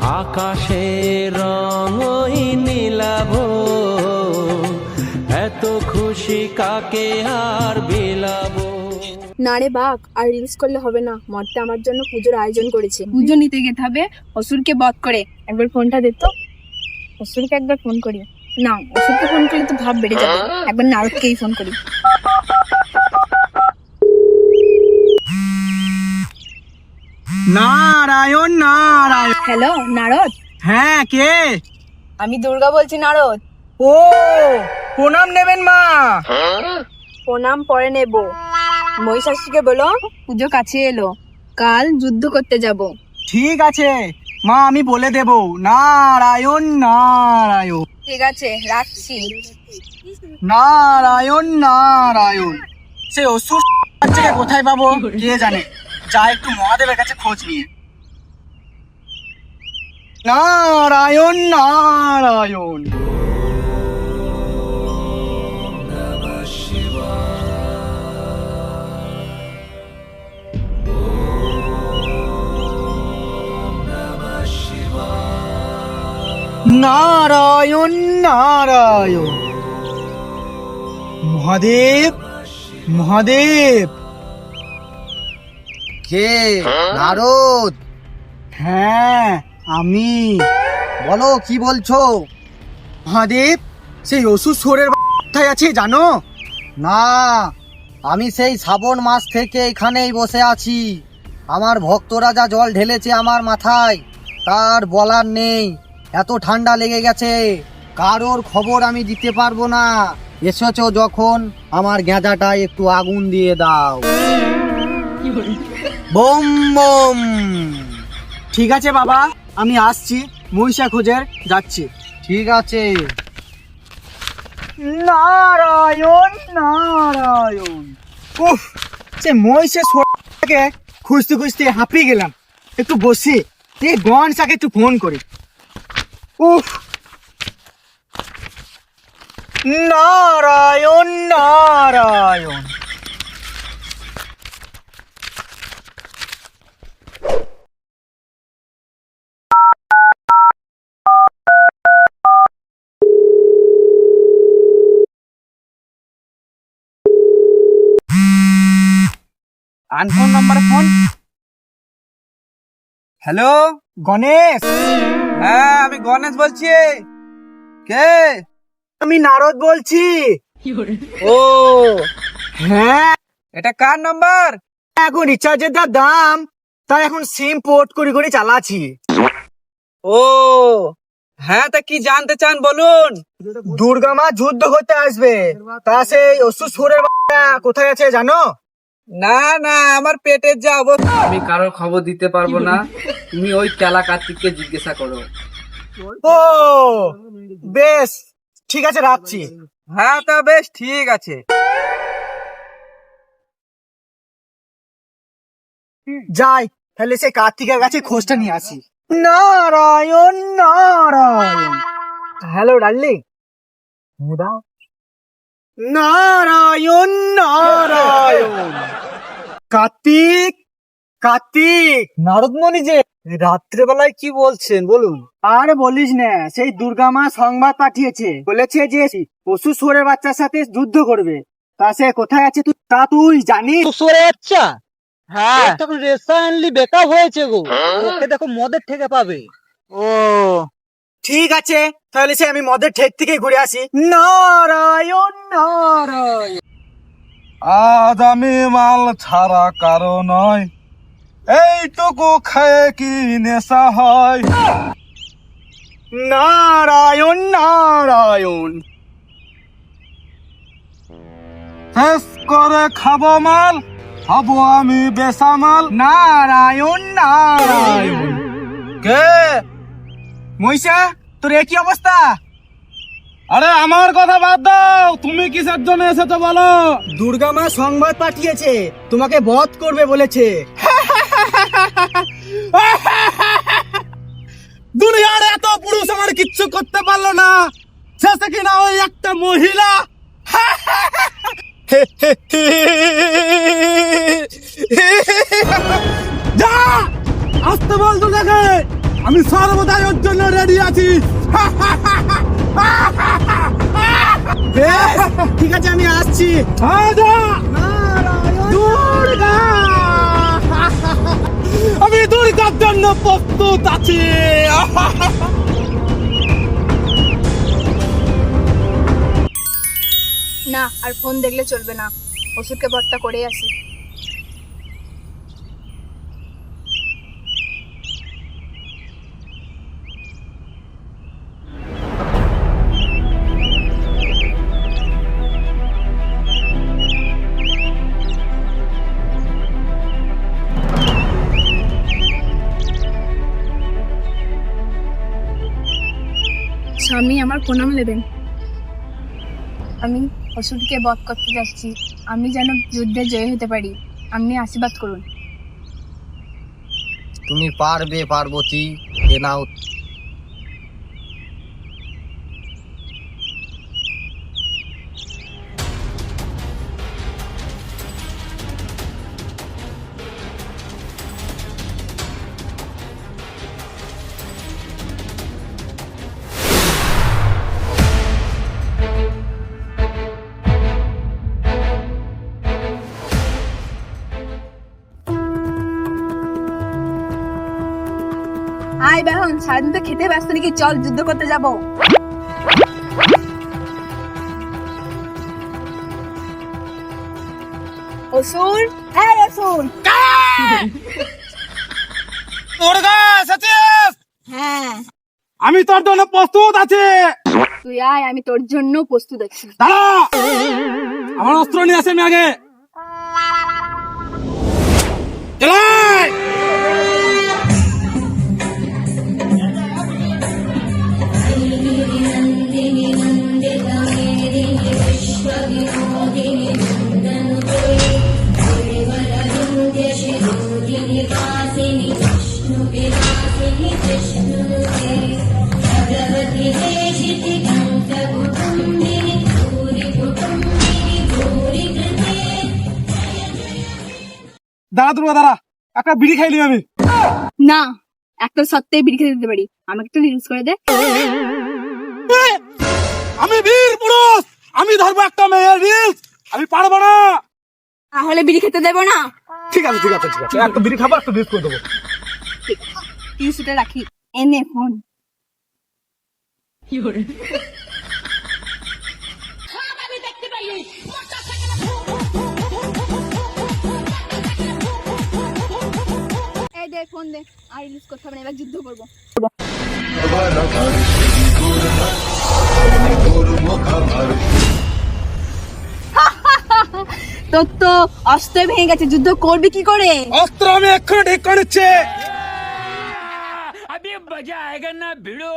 আকাশের রং ওই নীলাভ, এত খুশি কাকে আর বিলাবো। না রে বাঘ, আর রিলস করলে হবে না। মর্তে আমার জন্য পুজোর আয়োজন করেছে। পুজো নিতে যেতে হবে অসুরকে বধ করে। একবার ফোনটা দে তো। অসুরকে একবার ফোন করি। না, অসুরকে ফোন করলে তো ভাব বেড়ে যাবে। একবার নারদকেই ফোন করি। নারায়ণ নারায়ণ। হ্যালো নারদ। হ্যাঁ, কে? আমি দুর্গা বলছি নারদ। ও, প্রণাম নেবেন মা। প্রণাম পরে নেব। মহিষাসুরকে বলো পুজো কাছে এলো, কাল যুদ্ধ করতে যাব। ঠিক আছে মা, আমি বলে দেব। নারায়ণ নারায়ণ। ঠিক আছে, রাখছি। নারায়ণ নারায়ণ। সে অসুর বাচ্চাকে কোথায় পাবো কে জানে। যা একটু মহাদেবের কাছে খোঁজ নিয়ে। নারায়ণ নারায়ণ। নারায়ণ নারায়ণ। মহাদেব মহাদেব। কে? নারদ? হ্যাঁ আমি। বলো, কি বলছো? মহাদেব, সেই অসুর সোরের কোথায় আছে জানো? না, আমি সেই শ্রাবণ মাস থেকে এখানেই বসে আছি। আমার ভক্তরা যা জল ঢেলেছে আমার মাথায়, তার বলার নেই। এত ঠান্ডা লেগে গেছে, কারোর খবর আমি দিতে পারবো না। এসেছো যখন, আমার গেঁজাটায় একটু আগুন দিয়ে দাও। Bomb bomb. ঠিক আছে বাবা, আমি আসছি। মহিষা খোঁজে যাচ্ছি। ঠিক আছে। নারায়ণ নারায়ণ। উফ, সে মহিষের সোরটাকে খুঁজতে খুঁজতে হাঁপিয়ে গেলাম। একটু বসি, এই গণসাকে একটু ফোন করি। উফ। নারায়ণ নারায়ণ। আনফোন নাম্বার ফোন। হ্যালো গণেশ। হ্যাঁ, আমি গণেশ বলছি। কে? আমি নারদ বলছি। ও, হ্যাঁ, এটা কার নাম্বার? এখন রিচার্জের যা দাম, তাই এখন সিম পোর্ট করে করে চালাচ্ছি। ও হ্যাঁ, তা কি জানতে চান বলুন। দুর্গা মা যুদ্ধ করতে আসবে, তা সেই অসুর সোরের কোথায় আছে জানো? না না, আমার পেটের যা অবস্থা, আমি কারোর খবর দিতে পারবো না। তুমি ওই কেলা কার্তিককে জিজ্ঞাসা করো। ও বেশ, ঠিক আছে, রাখছি। হ্যাঁ, তা বেশ ঠিক আছে। যাই তাহলে সেই কার্তিকের কাছে খোঁজটা নিয়ে আসি। নারায়ণ নারায়ণ। Hello darling. নারায়ণ নারায়ণ। কার্তিক কার্তিক। নারদমণি যে, রাত্রেবেলায় কি বলছেন বলুন। আর বলিস না, সেই দুর্গা মা সংবাদ পাঠিয়েছে, বলেছে যে অসুর সোরের বাচ্চার সাথে যুদ্ধ করবে। তা সে কোথায় আছে তুই জানিস? সরে যাচ্ছা। হ্যাঁ, তখন রিসেন্টলি বেকআপ হয়েছে গো। ওকে দেখো মদের থেকে পাবে। ও ঠিক আছে, তাহলে সে আমি মদের ঠেক থেকে ঘুরে আসি। নারায়ণ নারায়ণ। আজ আমি মাল ছাড়া কারো নয়, এইটুকু খেয়ে কি নেশা হয়। নারায়ণ নারায়ণ। শেষ করে খাবো মাল, খাবো আমি বেসামাল। নারায়ণ নারায়ণ। কে? মহিষা, তোর একই অবস্থা? আরে আমার কথা বাদ দাও, তুমি কিসের জন্য এসেছো বলো। দুর্গা মা সংবাদ পাঠিয়েছে, তোমাকে বধ করবে বলেছে। দুনিয়ার এত পুরুষ আমার কিচ্ছু করতে পারলো না, শেষে কিনা ওই একটা মহিলা। যা, আসতে বল তো দেখে। আমি সর্বদাই ওর জন্য রেডি আছি। বেশ, ঠিক আছে আমি আসছি। আজা দুর্গা, আমি দুর্গার জন্য প্রস্তুত আছি। না, আর ফোন দেখলে চলবে না, অসুরকে বধটা করে আসি। স্বামী, আমার প্রণাম নেবেন। আমি অসুরকে বধ করতে যাচ্ছি, আমি যেন যুদ্ধে জয় হতে পারি, আপনি আশীর্বাদ করুন। তুমি পারবে পার্বতী, এ নাও। আয় বেহন, সারাদিন তো খেতে ব্যস্ত নাকি, চল যুদ্ধ করতে যাব। অসুর, হ্যাঁ অসুর। দুর্গা এসেছিস? হ্যাঁ, আমি তোর জন্য প্রস্তুত আছি। তুই আয়, আমি তোর জন্য প্রস্তুত আছি। দাঁড়া, আমার অস্ত্র নিয়ে আসে, আমি আগে চালাই। দাঁড়া দুর্গা, দাঁড়া, একটা বিড়ি খাইলি আমি। না, একটা সত্যিই বিড়ি খেতে দিতে পারি, আমাকে একটু রিলিজ করে দে। আমি বীর পুরুষ, আমি ধরবো একটা মেয়ের রিলস, আমি পারবো না। তাহলে বিড়ি খেতে দেবো না। ঠিক আছে ঠিক আছে ঠিক আছে, একটা বিড়ি খাবো, একটা রিলস করে দেবো। টিউসটা রাখি, এনে ফোন। এই দে ফোন দে, আর রিলিজ করতে হবে না, এবার যুদ্ধ করবো। তোর তো অস্ত্র ভেঙে গেছে, যুদ্ধ করবি কি করে? অস্ত্র আমি এক্ষুনি ঠিক করে নিচ্ছে। अभी मजा आएगा ना भिड़ो।